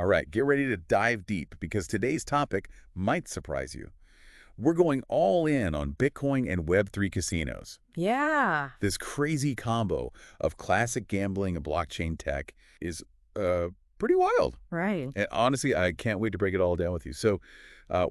All right, get ready to dive deep because today's topic might surprise you. We're going all in on Bitcoin and Web3 casinos. Yeah, This crazy combo of classic gambling and blockchain tech is uh, pretty wild. right. And honestly, I can't wait to break it all down with you. So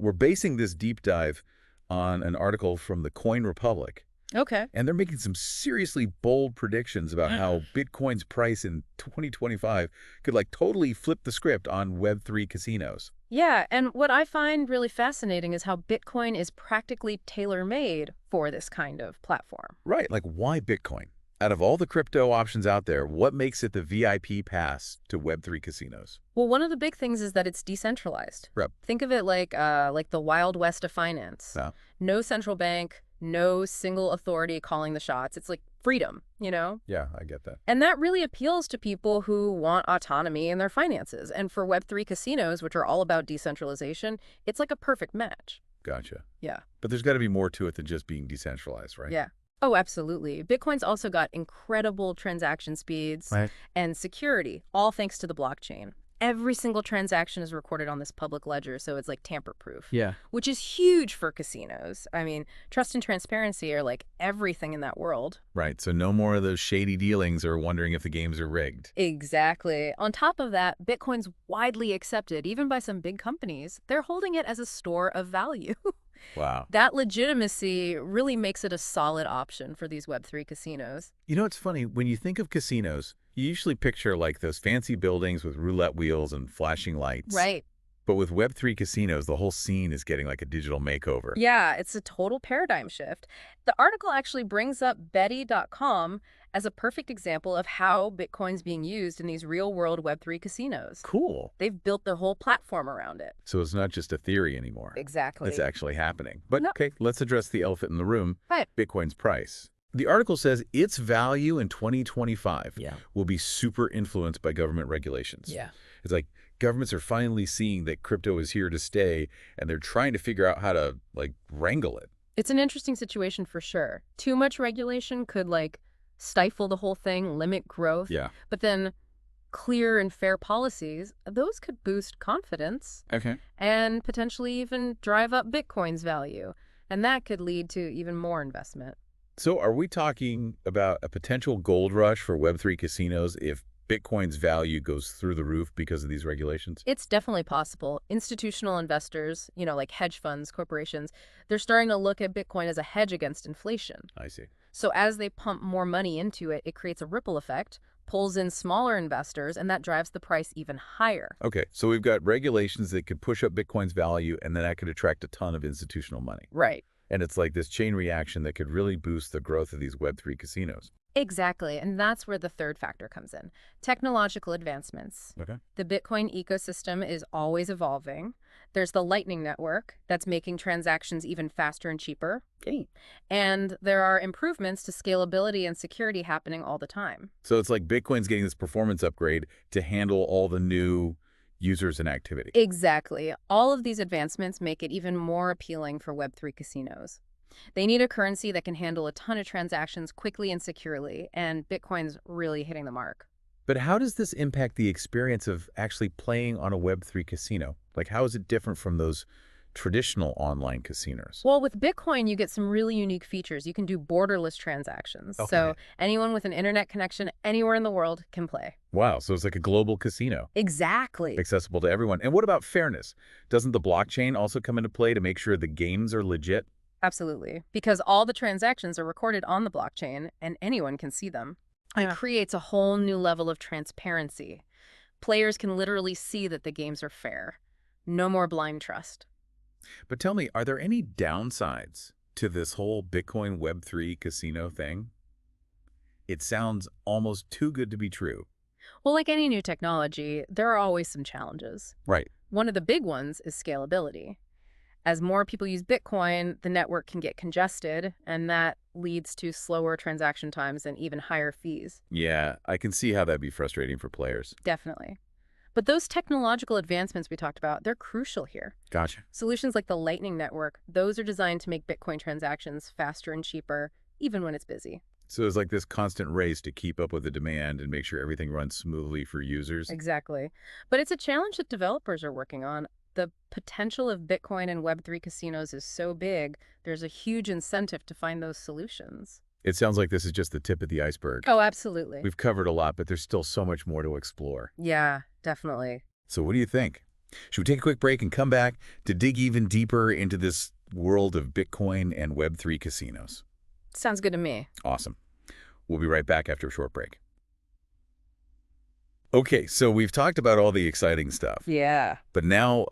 we're basing this deep dive on an article from the Coin Republic. Okay. And they're making some seriously bold predictions about how Bitcoin's price in 2025 could totally flip the script on Web3 casinos. Yeah, and what I find really fascinating is how Bitcoin is practically tailor-made for this kind of platform. Right, why Bitcoin? Out of all the crypto options out there, what makes it the VIP pass to Web3 casinos? Well, one of the big things is that it's decentralized. Right. Think of it like the Wild West of finance. Yeah. No central bank, no single authority calling the shots. It's like freedom, you know? Yeah, I get that. And that really appeals to people who want autonomy in their finances. And for Web3 casinos, which are all about decentralization, it's like a perfect match. Gotcha. Yeah. But there's got to be more to it than just being decentralized, right? Yeah. Oh, absolutely. Bitcoin's also got incredible transaction speeds Right. and security, all thanks to the blockchain. Every single transaction is recorded on this public ledger, so it's like tamper-proof. Yeah. Which is huge for casinos. I mean, trust and transparency are like everything in that world. Right, so no more of those shady dealings or wondering if the games are rigged. Exactly. On top of that, Bitcoin's widely accepted, even by some big companies. They're holding it as a store of value. Wow. That legitimacy really makes it a solid option for these Web3 casinos. You know, it's funny, when you think of casinos, you usually picture those fancy buildings with roulette wheels and flashing lights. Right. But with Web3 casinos, the whole scene is getting a digital makeover. Yeah, it's a total paradigm shift. The article actually brings up Betty.com as a perfect example of how Bitcoin's being used in these real-world Web3 casinos. Cool. They've built their whole platform around it. So it's not just a theory anymore. Exactly. It's actually happening. But No. okay, let's address the elephant in the room, Right. Bitcoin's price. The article says its value in 2025 Yeah. will be super influenced by government regulations. Yeah. It's like governments are finally seeing that crypto is here to stay, and they're trying to figure out how to, wrangle it. It's an interesting situation for sure. Too much regulation could, stifle the whole thing, limit growth. Yeah. But then clear and fair policies, those could boost confidence Okay. and potentially even drive up Bitcoin's value. And that could lead to even more investment. So are we talking about a potential gold rush for Web3 casinos if Bitcoin's value goes through the roof because of these regulations? It's definitely possible. Institutional investors, like hedge funds, corporations, they're starting to look at Bitcoin as a hedge against inflation. I see. So as they pump more money into it, it creates a ripple effect, pulls in smaller investors, and that drives the price even higher. Okay, so we've got regulations that could push up Bitcoin's value, and then that could attract a ton of institutional money. Right. And it's like this chain reaction that could really boost the growth of these Web3 casinos. Exactly, and that's where the third factor comes in. Technological advancements. Okay. The Bitcoin ecosystem is always evolving. There's the Lightning Network that's making transactions even faster and cheaper. And there are improvements to scalability and security happening all the time. So it's like Bitcoin's getting this performance upgrade to handle all the new users and activity. Exactly. All of these advancements make it even more appealing for Web3 casinos. They need a currency that can handle a ton of transactions quickly and securely, and Bitcoin's really hitting the mark. But how does this impact the experience of actually playing on a Web3 casino? How is it different from those traditional online casinos? Well, with Bitcoin, you get some really unique features. You can do borderless transactions. Okay. So anyone with an internet connection anywhere in the world can play. Wow, so it's like a global casino, Exactly. accessible to everyone. And what about fairness? Doesn't the blockchain also come into play to make sure the games are legit? Absolutely. Because all the transactions are recorded on the blockchain and anyone can see them. It creates a whole new level of transparency. Players can literally see that the games are fair. No more blind trust. But tell me, are there any downsides to this whole Bitcoin Web3 casino thing? It sounds almost too good to be true. Well, like any new technology, there are always some challenges. Right. One of the big ones is scalability. As more people use Bitcoin, the network can get congested, and that leads to slower transaction times and even higher fees. Yeah, I can see how that'd be frustrating for players. Definitely. But those technological advancements we talked about, they're crucial here. Gotcha. Solutions like the Lightning Network, those are designed to make Bitcoin transactions faster and cheaper, even when it's busy. So it's like this constant race to keep up with the demand and make sure everything runs smoothly for users. Exactly. But it's a challenge that developers are working on. The potential of Bitcoin and Web3 casinos is so big, there's a huge incentive to find those solutions. It sounds like this is just the tip of the iceberg. Oh, absolutely. We've covered a lot, but there's still so much more to explore. Yeah, definitely. So what do you think? Should we take a quick break and come back to dig even deeper into this world of Bitcoin and Web3 casinos? Sounds good to me. Awesome. We'll be right back after a short break. Okay, so we've talked about all the exciting stuff, Yeah. but now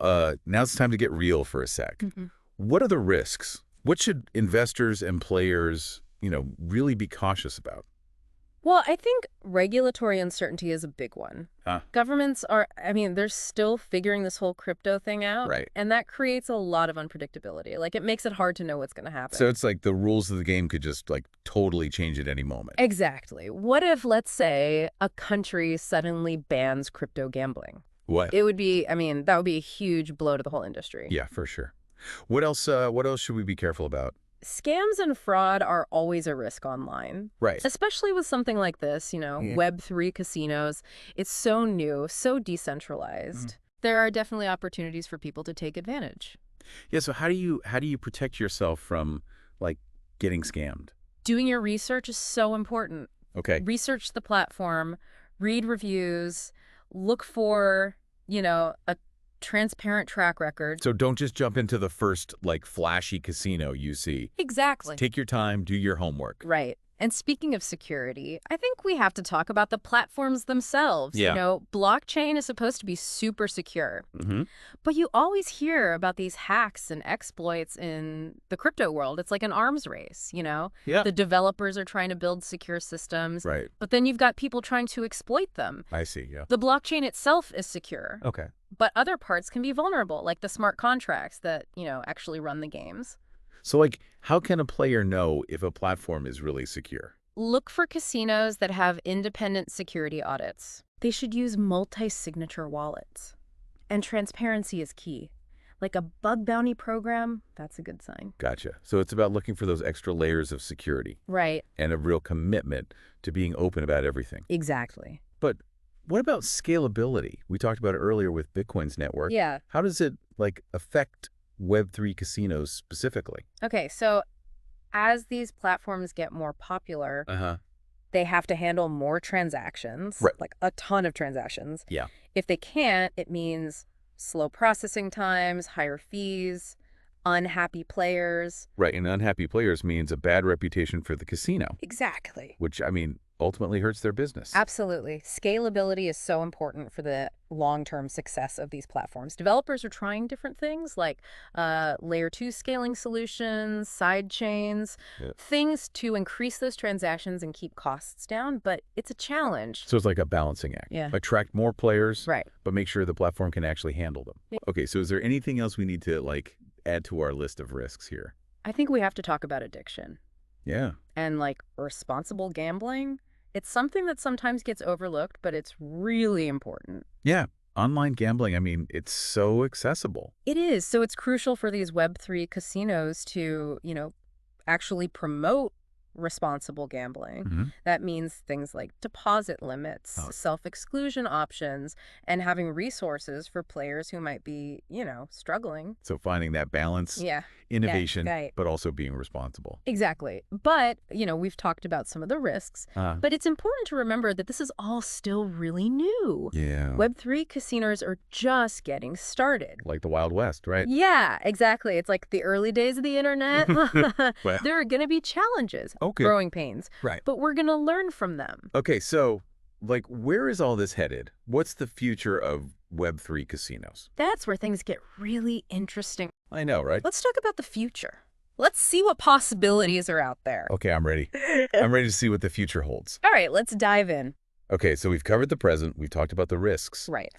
it's time to get real for a sec. What are the risks? What should investors and players, really be cautious about? Well, I think regulatory uncertainty is a big one. Governments they're still figuring this whole crypto thing out. Right. And that creates a lot of unpredictability. Like, it makes it hard to know what's going to happen. So it's like the rules of the game could just totally change at any moment. Exactly. What if, let's say, a country suddenly bans crypto gambling? What? It would be, that would be a huge blow to the whole industry. Yeah, for sure. What else should we be careful about? Scams and fraud are always a risk online. Right. Especially with something like this, Web3 casinos. It's so new, so decentralized. There are definitely opportunities for people to take advantage. Yeah, so how do you protect yourself from getting scammed? Doing your research is so important. Okay. Research the platform, read reviews, look for, a transparent track record. So don't just jump into the first flashy casino you see. Exactly. Take your time, do your homework. Right. And speaking of security, I think we have to talk about the platforms themselves. Yeah. Blockchain is supposed to be super secure. Mm-hmm. But you always hear about these hacks and exploits in the crypto world. It's like an arms race, Yeah. The developers are trying to build secure systems. Right. But then you've got people trying to exploit them. I see, yeah. The blockchain itself is secure. Okay. But other parts can be vulnerable, like the smart contracts that, actually run the games. So how can a player know if a platform is really secure? Look for casinos that have independent security audits. They should use multi-signature wallets. And transparency is key. Like a bug bounty program, that's a good sign. Gotcha. So it's about looking for those extra layers of security. Right. And a real commitment to being open about everything. Exactly. But what about scalability? We talked about it earlier with Bitcoin's network. Yeah. How does it affect Web3 casinos specifically? Okay, so as these platforms get more popular, they have to handle more transactions, right. Like a ton of transactions. Yeah. If they can't, it means slow processing times, higher fees, unhappy players. Right, and unhappy players means a bad reputation for the casino. Exactly. Which, ultimately hurts their business. Absolutely. Scalability is so important for the long-term success of these platforms. Developers are trying different things like layer 2 scaling solutions, side chains, things to increase those transactions and keep costs down, but it's a challenge. So it's like a balancing act. Yeah. Attract more players, right, but make sure the platform can actually handle them. Yeah. Okay, so is there anything else we need to add to our list of risks here? I think we have to talk about addiction. Yeah. And responsible gambling. It's something that sometimes gets overlooked, but it's really important. Yeah. Online gambling, it's so accessible. It is. So it's crucial for these Web3 casinos to, actually promote responsible gambling. That means things like deposit limits, self-exclusion options, and having resources for players who might be, struggling. So finding that balance, innovation, right. but also being responsible. Exactly. But, we've talked about some of the risks, but it's important to remember that this is all still really new. Yeah. Web3 casinos are just getting started. Like the Wild West, right? Yeah, exactly. It's like the early days of the internet. Well. There are going to be challenges, growing pains, right? But we're going to learn from them. Okay, so where is all this headed? What's the future of Web3 casinos? That's where things get really interesting. I know, right? Let's talk about the future. Let's see what possibilities are out there. Okay, I'm ready. I'm ready to see what the future holds. All right, let's dive in. Okay, so we've covered the present. We've talked about the risks. Right.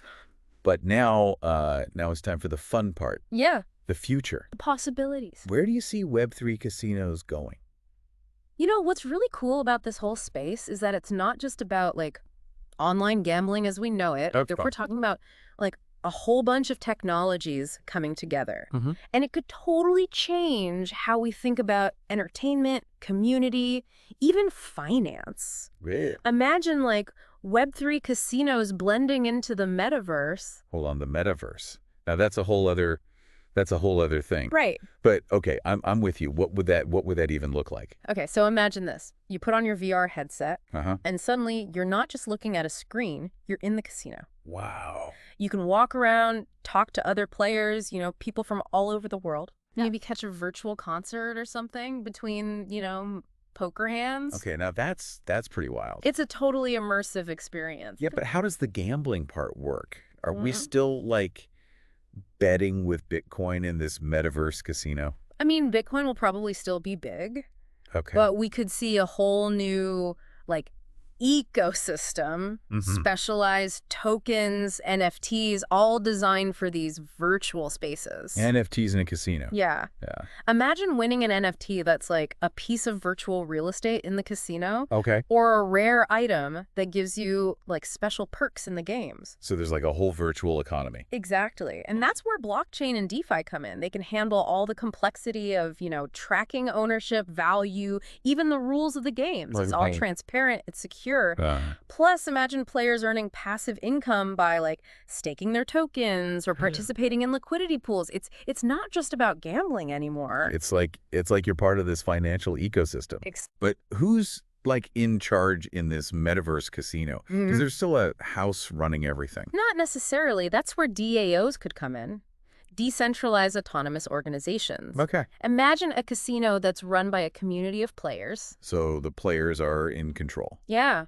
But now it's time for the fun part. Yeah. The future. The possibilities. Where do you see Web3 casinos going? What's really cool about this whole space is that it's not just about online gambling as we know it. We're talking about a whole bunch of technologies coming together. Mm-hmm. And it could totally change how we think about entertainment, community, even finance. Really? Imagine like Web3 casinos blending into the metaverse. Hold on, the metaverse. Now that's a whole other thing. Right. But okay, I'm with you. What would that even look like? Okay, so imagine this. You put on your VR headset, Uh-huh. and suddenly you're not just looking at a screen, you're in the casino. Wow. You can walk around, talk to other players, people from all over the world. Yeah. Maybe catch a virtual concert or something between, poker hands. Okay, now that's pretty wild. It's a totally immersive experience. Yeah, but how does the gambling part work? Are we still like betting with Bitcoin in this metaverse casino? I mean, Bitcoin will probably still be big, Okay. but we could see a whole new, ecosystem, specialized tokens, NFTs, all designed for these virtual spaces. NFTs in a casino. Yeah. Yeah. Imagine winning an NFT that's like a piece of virtual real estate in the casino. Okay. Or a rare item that gives you special perks in the games. So there's like a whole virtual economy. Exactly. And that's where blockchain and DeFi come in. They can handle all the complexity of, tracking ownership, value, even the rules of the games. It's all transparent, it's secure. Plus, imagine players earning passive income by staking their tokens or participating in liquidity pools. It's not just about gambling anymore. It's like you're part of this financial ecosystem. But who's in charge in this metaverse casino? Because there's still a house running everything. Not necessarily. That's where DAOs could come in. Decentralized autonomous organizations. Okay. Imagine a casino that's run by a community of players. So the players are in control. Yeah.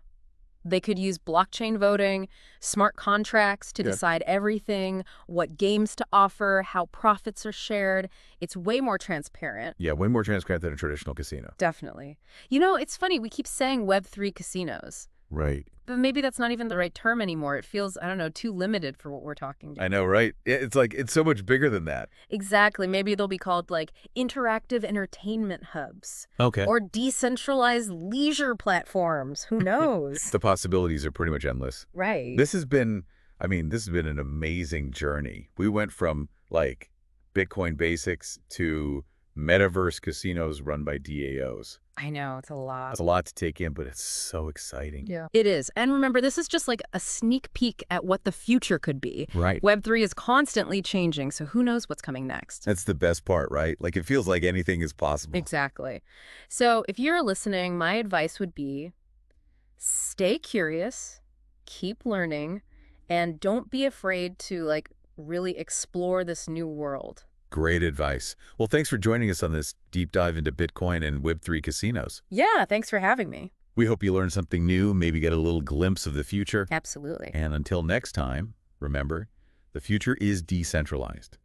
They could use blockchain voting, smart contracts to decide everything, what games to offer, how profits are shared. It's way more transparent. Yeah, way more transparent than a traditional casino. Definitely. It's funny, we keep saying Web3 casinos. Right. But maybe that's not even the right term anymore. It feels, I don't know, too limited for what we're talking about. I know, right? It's so much bigger than that. Exactly. Maybe they'll be called interactive entertainment hubs. Okay. Or decentralized leisure platforms. Who knows? The possibilities are pretty much endless. Right. This has been an amazing journey. We went from Bitcoin basics to metaverse casinos run by DAOs. I know, it's a lot. It's a lot to take in, but it's so exciting. Yeah. It is. And remember, this is just a sneak peek at what the future could be. Right. Web3 is constantly changing, so who knows what's coming next? That's the best part, right? It feels like anything is possible. Exactly. So if you're listening, my advice would be stay curious, keep learning, and don't be afraid to really explore this new world. Great advice. Well, thanks for joining us on this deep dive into Bitcoin and Web3 casinos. Yeah, thanks for having me. We hope you learned something new, maybe get a little glimpse of the future. Absolutely. And until next time, remember, the future is decentralized.